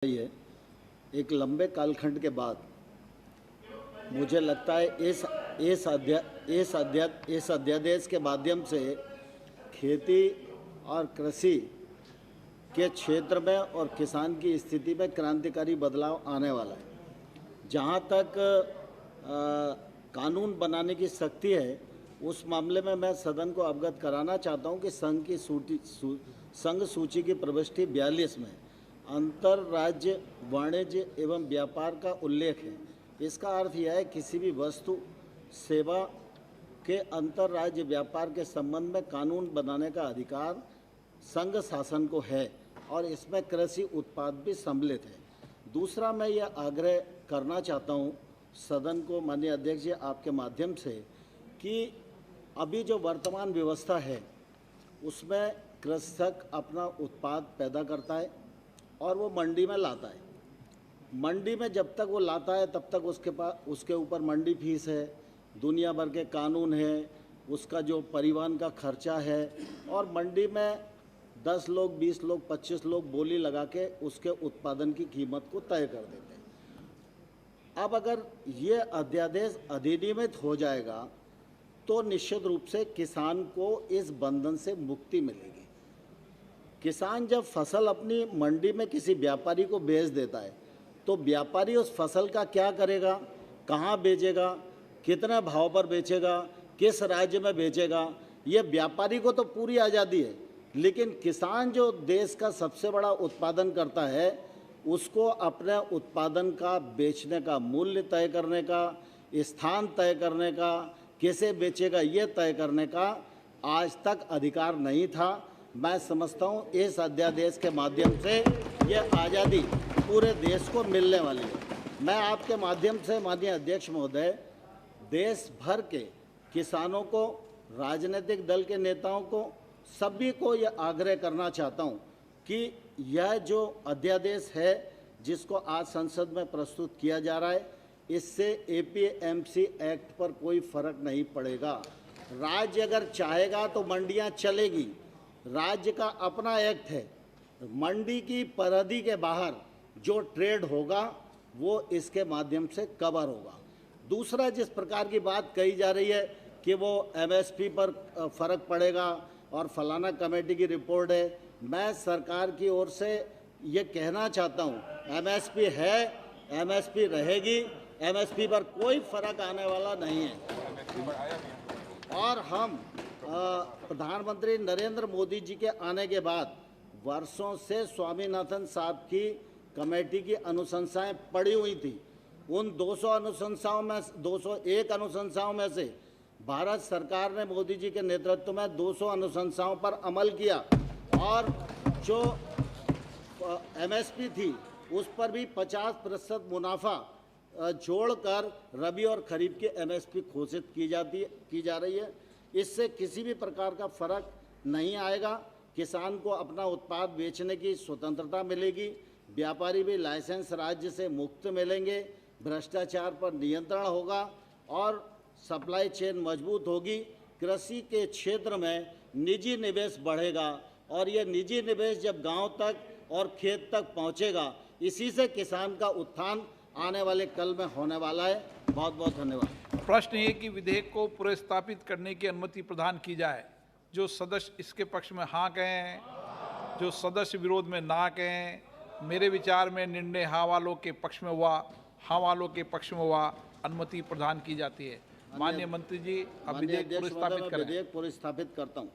है। एक लंबे कालखंड के बाद मुझे लगता है इस अध्यादेश के माध्यम से खेती और कृषि के क्षेत्र में और किसान की स्थिति में क्रांतिकारी बदलाव आने वाला है। जहाँ तक कानून बनाने की शक्ति है, उस मामले में मैं सदन को अवगत कराना चाहता हूँ कि संघ सूची की प्रविष्टि 42 में अंतर्राज्य वाणिज्य एवं व्यापार का उल्लेख है। इसका अर्थ यह है किसी भी वस्तु सेवा के अंतर्राज्य व्यापार के संबंध में कानून बनाने का अधिकार संघ शासन को है और इसमें कृषि उत्पाद भी सम्मिलित है। दूसरा, मैं यह आग्रह करना चाहता हूँ सदन को, माननीय अध्यक्ष जी, आपके माध्यम से कि अभी जो वर्तमान व्यवस्था है उसमें कृषक अपना उत्पाद पैदा करता है और वो मंडी में लाता है। मंडी में जब तक वो लाता है तब तक उसके ऊपर मंडी फीस है, दुनिया भर के कानून है, उसका जो परिवहन का खर्चा है और मंडी में 10 लोग, 20 लोग, 25 लोग बोली लगा के उसके उत्पादन की कीमत को तय कर देते हैं। अब अगर ये अध्यादेश अधिनियमित हो जाएगा तो निश्चित रूप से किसान को इस बंधन से मुक्ति मिलेगी। किसान जब फसल अपनी मंडी में किसी व्यापारी को बेच देता है तो व्यापारी उस फसल का क्या करेगा, कहाँ बेचेगा, कितने भाव पर बेचेगा, किस राज्य में बेचेगा, ये व्यापारी को तो पूरी आज़ादी है। लेकिन किसान जो देश का सबसे बड़ा उत्पादन करता है उसको अपने उत्पादन का बेचने का मूल्य तय करने का, स्थान तय करने का, कैसे बेचेगा ये तय करने का आज तक अधिकार नहीं था। मैं समझता हूँ इस अध्यादेश के माध्यम से ये आज़ादी पूरे देश को मिलने वाली है। मैं आपके माध्यम से माननीय अध्यक्ष महोदय देश भर के किसानों को, राजनीतिक दल के नेताओं को, सभी को ये आग्रह करना चाहता हूँ कि यह जो अध्यादेश है जिसको आज संसद में प्रस्तुत किया जा रहा है, इससे एपीएमसी एक्ट पर कोई फर्क नहीं पड़ेगा। राज्य अगर चाहेगा तो मंडियाँ चलेगी, राज्य का अपना एक्ट है। मंडी की परिधि के बाहर जो ट्रेड होगा वो इसके माध्यम से कवर होगा। दूसरा, जिस प्रकार की बात कही जा रही है कि वो एमएसपी पर फ़र्क पड़ेगा और फलाना कमेटी की रिपोर्ट है, मैं सरकार की ओर से ये कहना चाहता हूँ एमएसपी है, एमएसपी रहेगी, एमएसपी पर कोई फ़र्क आने वाला नहीं है। और हम प्रधानमंत्री नरेंद्र मोदी जी के आने के बाद वर्षों से स्वामीनाथन साहब की कमेटी की अनुशंसाएं पड़ी हुई थी। उन 201 अनुशंसाओं में से भारत सरकार ने मोदी जी के नेतृत्व में 200 अनुशंसाओं पर अमल किया और जो एमएसपी थी उस पर भी 50% मुनाफा जोड़कर रबी और खरीफ की एमएसपी घोषित की जा रही है। इससे किसी भी प्रकार का फर्क नहीं आएगा। किसान को अपना उत्पाद बेचने की स्वतंत्रता मिलेगी, व्यापारी भी लाइसेंस राज्य से मुक्त मिलेंगे, भ्रष्टाचार पर नियंत्रण होगा और सप्लाई चेन मजबूत होगी। कृषि के क्षेत्र में निजी निवेश बढ़ेगा और ये निजी निवेश जब गांव तक और खेत तक पहुंचेगा, इसी से किसान का उत्थान आने वाले कल में होने वाला है। बहुत बहुत धन्यवाद। प्रश्न ये कि विधेयक को पुनर्स्थापित करने की अनुमति प्रदान की जाए। जो सदस्य इसके पक्ष में हाँ कहें, जो सदस्य विरोध में ना कहें। मेरे विचार में निर्णय हाँ वालों के पक्ष में हुआ, हाँ वालों के पक्ष में हुआ, अनुमति प्रदान की जाती है। माननीय मंत्री जी, अब विधेयक पुनर्स्थापित करें। विधेयक पुनर्स्थापित करता हूँ।